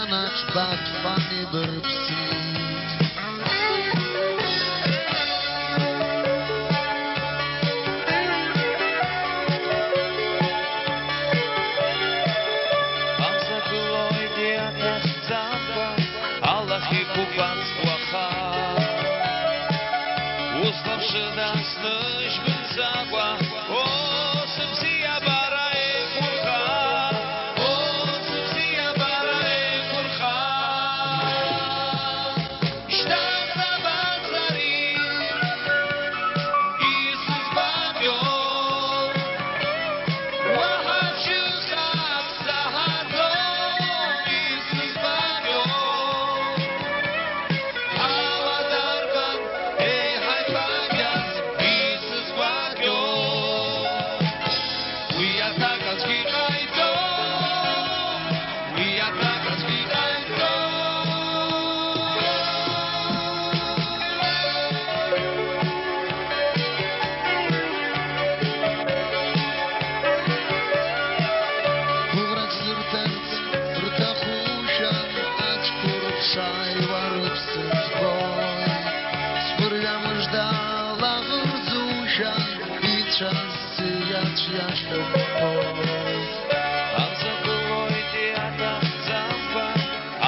Янаш бат фани бърпси. Услыши нас ночь бензагua, о, субсия барай курха, о, субсия барай курха. Штат забацари, Иисус бабьон, вахачу хапсахадо, Иисус бабьон, авадарбан, эй, хайфагяс, Иисус бабьон. We are Takalski Kaito, we are Takalski Kaito. Бурак зыртец, ртахушан, ачкур шай варыпсыз бой. Спырям ждала гырзушан, бичас сияч яшлык бой. Амза былой диата замба,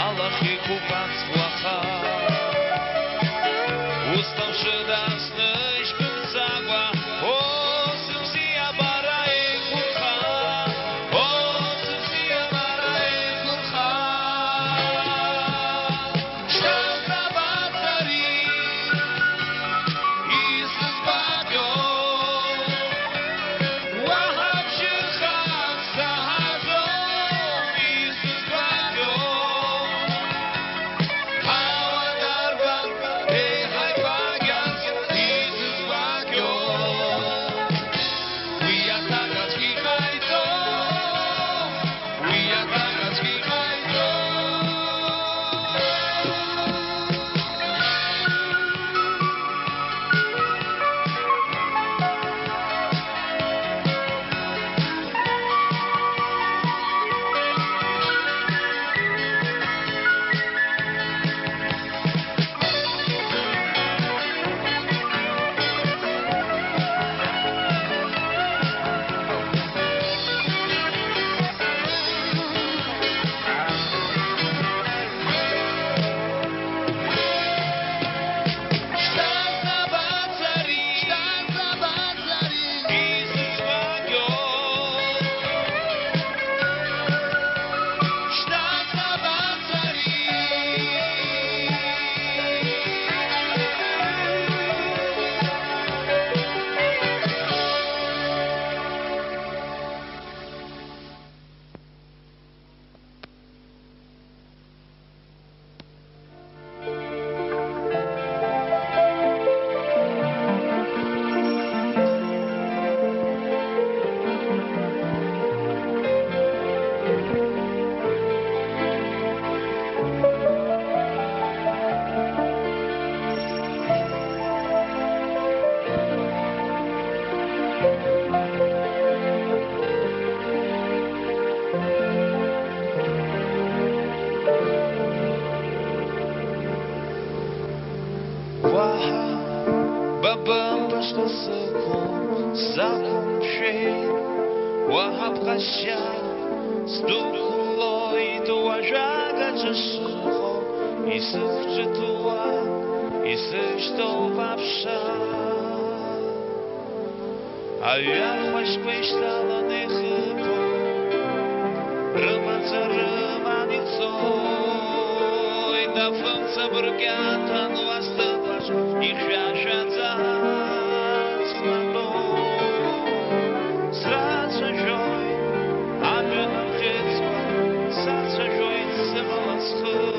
Аллахи купат слаха. Уставши нас ночь бензагua, о, субсия барай курха, о, субсия барай курха. Штат забацари, Иисус бабьон, вахачу хапсахадо, Иисус бабьон, авадарбан, эй, хайфагяс, Иисус бабьон. We are Takalski Kaito, we are Takalski Kaito. Штат забацари, Иисус бабьон. Штат забацари. Waha, babam başta zakon şey, wahab kasya, stuklo i tuwa żaga czeszycho, i syfczy tuwa, i syś to wapsza. A ja chłaś pyśtala nie chyba, ryman za ryman i co, i na fąca brgiata, no a stywasz, i chwiaświaca smaną. Sraca żoj, aby nam dziecko, sraca żoj, zemala schyd.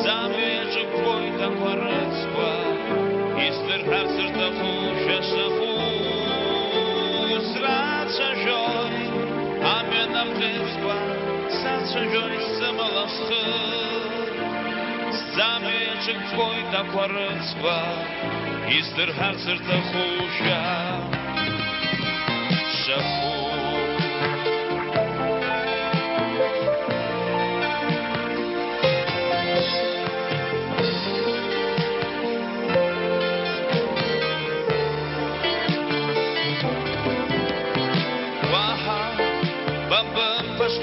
Zamierzy płojta kwarecła, i styrhar syrtachu, siasachu. Sraca żoj, aby nam dziecko, sraca żoj, zemala schyd. Zamierzy płojta kwarecła, i styrhar syrtachu, siasachu.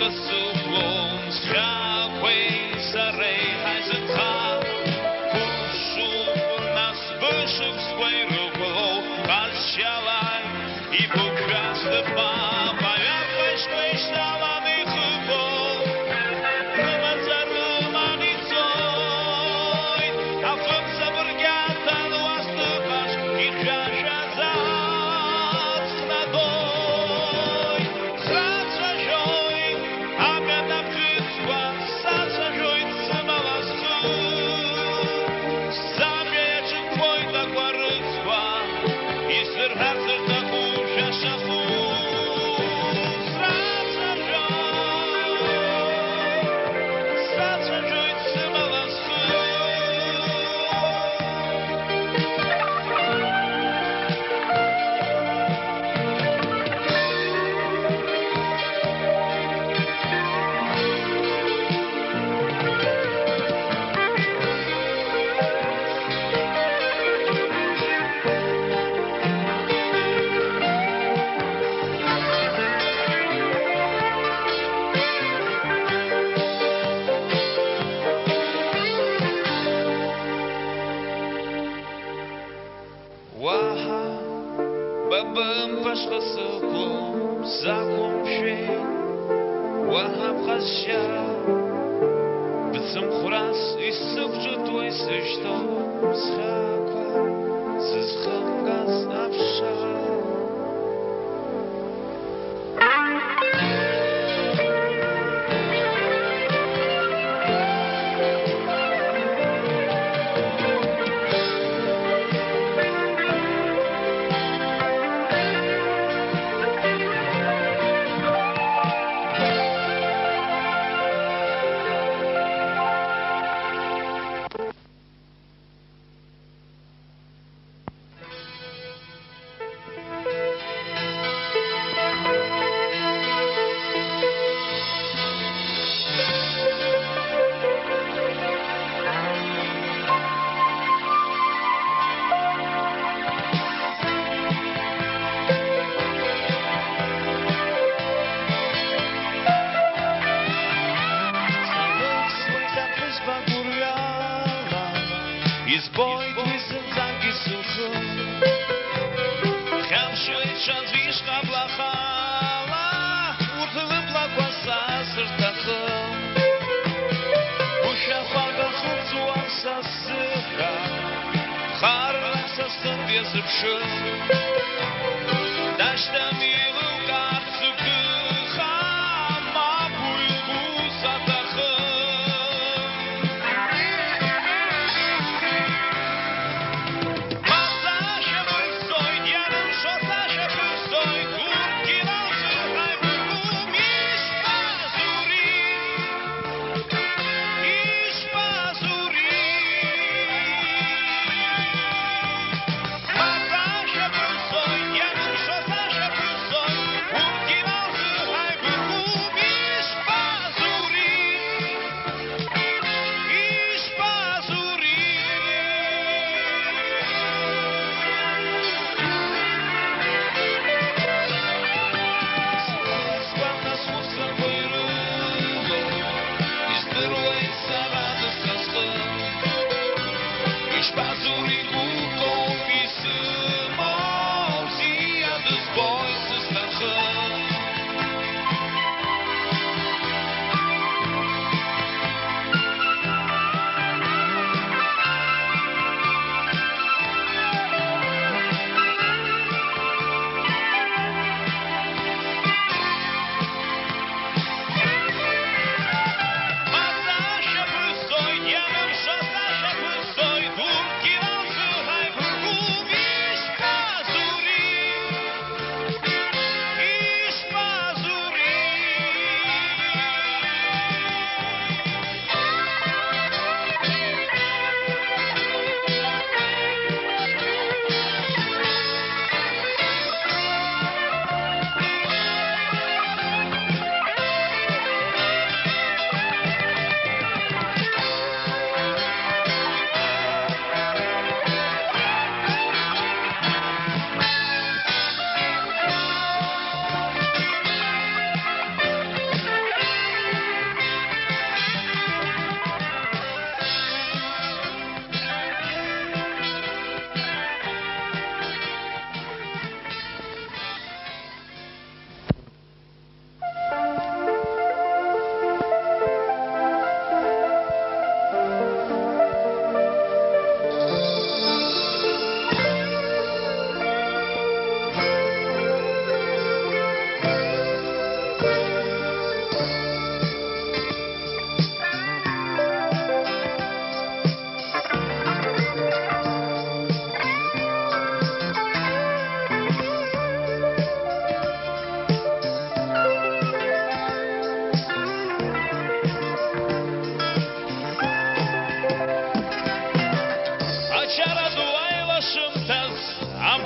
пошла с углом, с шапкой сарей хозяйка. Пушу нас вышиб свой руку, прощавай и покрасный папа. Поверь, что и шаланых губов, рымазар маницой, а функция бургята наступаш, и чаша зац надой. Сацажой, опять открытва, сацажой, цималасу. Забежит твой докварытва, и сверхарцер такую шаху. Сацажой, цималасу. Ваха, бабам пошла с углом, закумшей. Ваха проща, бцам хурас и сукчу твой сыштом, схаква, сызхангас навша. Избой твисен занги сухом, Хямшует шанс вишка блахала, Уртылы плакваса сыртахом. Уша фага худзуамса сыха, Харнаса стынбе зыбшым, Дашта милу карцу кыха, Ма буйлгу сатахым.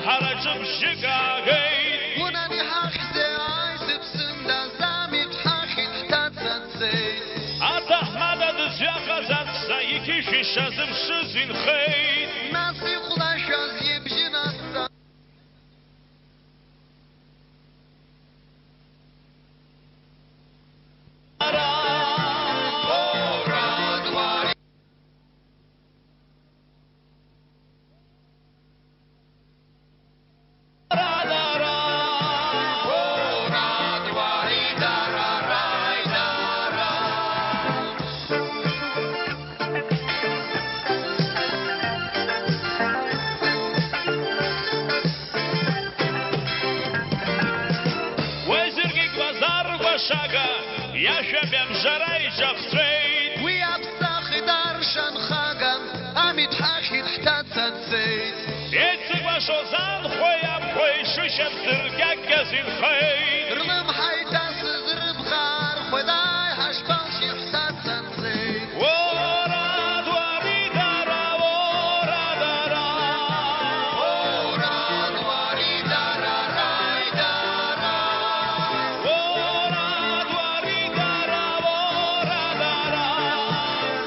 حرجم شقاقي وناني حاخزي عايز بسندا زامي تحاخي تحتات سنسي أتحمد دزياقة زاد سايكي شاشازم شزين خيت ناسي خلاشاز يبجينا يا شباب جراي جفتريد ويا بساخي دارشان خاقم أمي تحاخي تحتات سنسيت يتسك باشوزان خويا بخوي شوشم سرقاك كزين خير رمم حيتاس زرب غار خداي هشبانشي تحتات سنسيت ورا دواري دارا ورا دارا ورا دواري دارا راي دارا ورا دواري دارا ورا دارا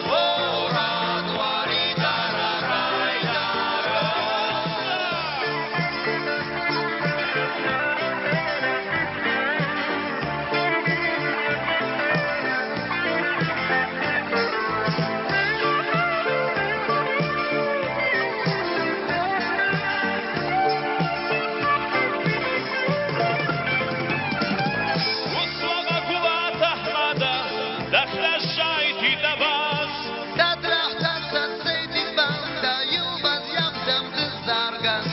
ورا دواري دارا راي دارا وصلنا قوات أحمد دخل الشايتي دباس تدرح تنسيتي باندا يوبز يقدم تزارقس